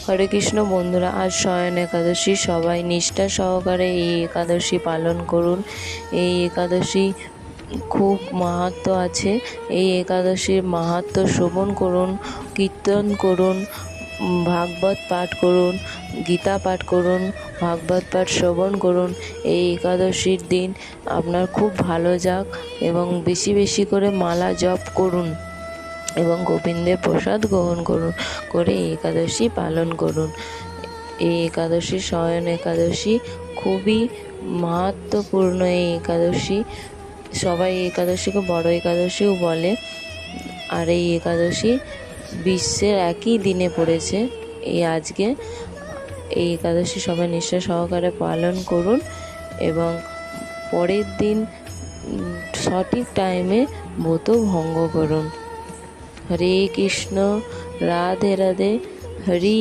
হরে কৃষ্ণ বন্ধুরা, আজ শয়ন একাদশী। সবাই নিষ্ঠা সহকারে এই একাদশী পালন করুন। এই একাদশী খুব মাহাত্ম্য আছে। এই একাদশীর মাহাত্ম্য শ্রবণ করুন, কীর্তন করুন, ভাগবত পাঠ করুন, গীতা পাঠ করুন, ভাগবত পাঠ শ্রবণ করুন। এই একাদশীর দিন আপনার খুব ভালো যাক এবং বেশি বেশি করে মালা জপ করুন এবং গোবিন্দের প্রসাদ গ্রহণ করুন, করে এই একাদশী পালন করুন। এই একাদশী শয়ন একাদশী খুবই মাহাত্ম্যপূর্ণ। এই একাদশী সবাই এই একাদশীকে বড় একাদশীও বলে। আর এই একাদশী বিশ্বের একই দিনে পড়েছে, এই আজকে। এই একাদশী সবাই নিষ্ঠা সহকারে পালন করুন এবং পরের দিন সঠিক টাইমে ব্রত ভঙ্গ করুন। হরে কৃষ্ণ, রাধে রাধে, হরি।